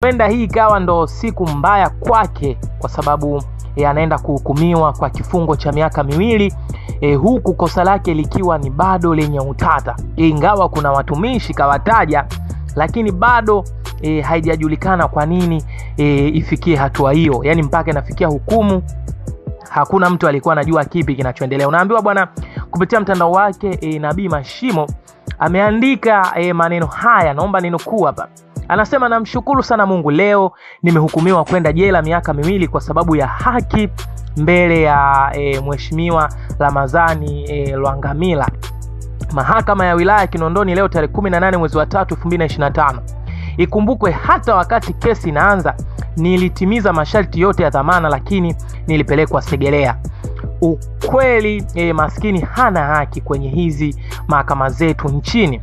Huenda hii ikawa ndo siku mbaya kwake kwa sababu anaenda kuhukumiwa kwa kifungo cha miaka 2 huku kosa lake likiwa ni bado lenye utata. Ingawa kuna watumishi kawataja, lakini bado haijajulikana kwa nini ifikie hatua hiyo. Yaani mpaka inafikia hukumu hakuna mtu alikuwa anajua kipi kinachoendelea. Unaambiwa bwana kupitia mtandao wake Nabii Mashimo ameandika maneno haya, naomba ninukuu hapa. Anasema, namshukuru sana Mungu, leo nimehukumiwa kwenda jela miaka 2 kwa sababu ya haki mbele ya Mheshimiwa Ramadhani Lwangamila. Mahakama ya wilaya Kinondoni leo tarehe 18 mwezi wa 3 2025. Ikumbukwe hata wakati kesi inaanza nilitimiza masharti yote ya dhamana, lakini nilipelekwa Segerea. Ukweli maskini hana haki kwenye hizi mahakama zetu nchini.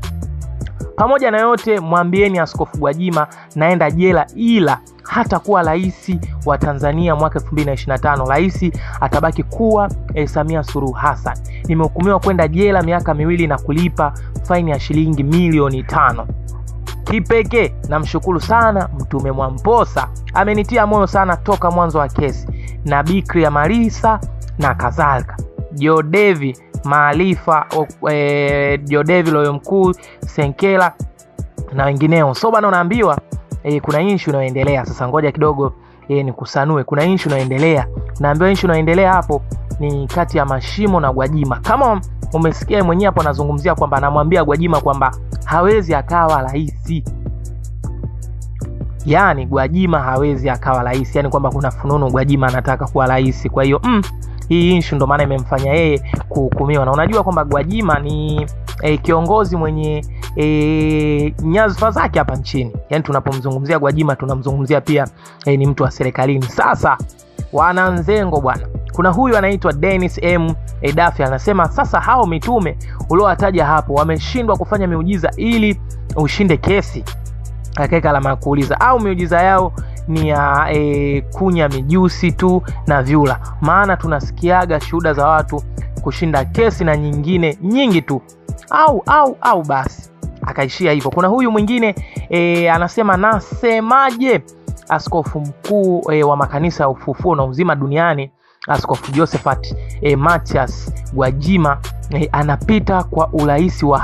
Pamoja na yote, mwambieni Askofu Gwajima naenda jela, ila hata kuwa rais wa Tanzania mwaka 2025. Rais atabaki kuwa Samia Suluhu Hassan. Nimehukumiwa kwenda jela miaka 2 na kulipa faini ya shilingi milioni 5. Kipekee namshukuru sana Mtume Mwamposa, amenitia moyo sana toka mwanzo wa kesi, na Bikira Marisa na kadhalika. Jodevi Maarifa, Jodevi Loyo Mkuu, Senkela na wengineo. So bana, unaambiwa kuna issue inayoendelea. Sasa ngoja kidogo nikusanue. Kuna issue inayoendelea. Naambiwa issue inayoendelea hapo ni kati ya Mashimo na Gwajima. Kama umesikia mwenyewe hapo anazungumzia kwamba anamwambia Gwajima kwamba hawezi akawa rais. Yaani Gwajima hawezi akawa rais. Yaani kwamba kuna fununu Gwajima anataka kuwa rais. Kwa hiyo hii issue ndo maana imemfanya yeye kuhukumiwa. Na unajua kwamba Gwajima ni kiongozi mwenye nyadhifa zake hapa nchini. Yaani tunapomzungumzia Gwajima tunamzungumzia pia ni mtu wa serikalini. Sasa wananzengo bwana, kuna huyu anaitwa Dennis M. Dafi anasema, sasa hao mitume uliowataja hapo wameshindwa kufanya miujiza ili ushinde kesi. Akaeka alama kuuliza, au miujiza yao ni ya kunya mijusi tu na vyula? Maana tunasikiaga shuhuda za watu kushinda kesi na nyingine nyingi tu. Au basi akaishia hivyo. Kuna huyu mwingine anasema, nasemaje askofu mkuu wa makanisa ya ufufuo na uzima duniani Askofu Josephat Mathias Gwajima anapita kwa urahisi wa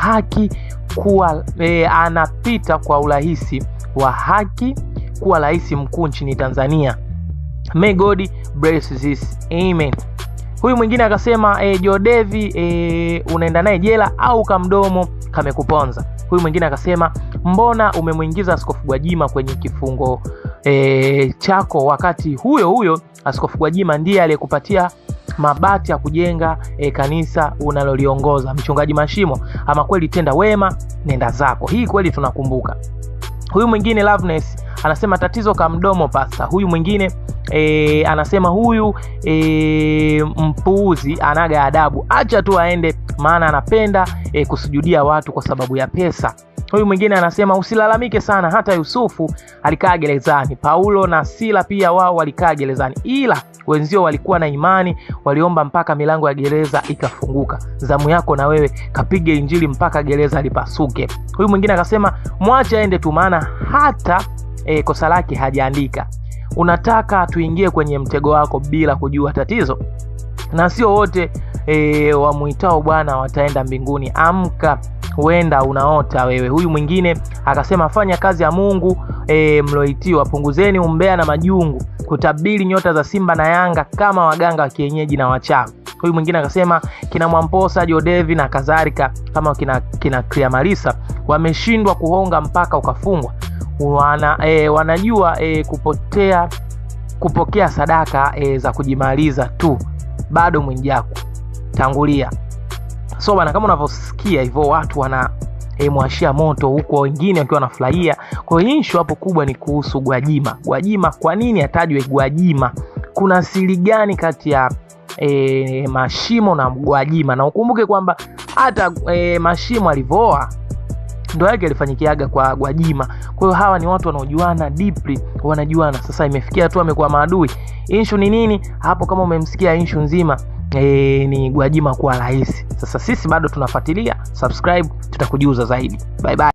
haki kuwa rais mkuu nchini Tanzania. May God bless this. Amen. Huyu mwingine akasema, Jodevi unaenda naye jela au kamdomo kamekuponza? Huyu mwingine akasema, mbona umemuingiza Askofu Gwajima kwenye kifungo chako wakati huyo Askofu Gwajima ndiye aliyekupatia mabati ya kujenga kanisa unaloliongoza? Mchungaji Mashimo, ama kweli tenda wema nenda zako. Hii kweli tunakumbuka. Huyu mwingine Loveness anasema, tatizo kamdomo pasta. Huyu mwingine anasema, huyu mpuuzi anaga adabu, acha tu aende, maana anapenda kusujudia watu kwa sababu ya pesa. Huyu mwingine anasema, usilalamike sana, hata Yusufu alikaa gerezani, Paulo na Sila pia wao walikaa gerezani, ila wenzio walikuwa na imani, waliomba mpaka milango ya gereza ikafunguka. Zamu yako na wewe, kapige injili mpaka gereza lipasuke. Huyu mwingine akasema, mwache aende tu, maana hata kosa lake hajaandika. Unataka tuingie kwenye mtego wako bila kujua tatizo, na sio wote wamuitao Bwana wataenda mbinguni. Amka, huenda unaota wewe. Huyu mwingine akasema, fanya kazi ya Mungu mloitiwa, punguzeni umbea na majungu, kutabiri nyota za Simba na Yanga kama waganga wa kienyeji na wachawi. Huyu mwingine akasema, kina Mwamposa, Jodevi na kadhalika kama kina Clear Marisa wameshindwa kuhonga mpaka ukafungwa. Wanajua kupokea sadaka za kujimaliza tu, bado Mwijaku tangulia. So bana, kama unavyosikia hivyo watu wana mwashia moto huko, wengine wakiwa wanafurahia. Kwa hiyo issue hapo kubwa ni kuhusu Gwajima. Gwajima, kwa nini atajwe Gwajima? Kuna siri gani kati ya Mashimo na Gwajima? Na ukumbuke kwamba hata Mashimo alivooa ndo yake alifanyikiaga kwa Gwajima. Kwa hiyo hawa ni watu wanaojuana deeply, wanajuana. Sasa imefikia tu amekuwa maadui. Issue ni nini hapo? Kama umemsikia issue nzima ni Gwajima kuwa rais. Sasa sisi bado tunafuatilia. Subscribe, tutakujuza zaidi. Bye bye.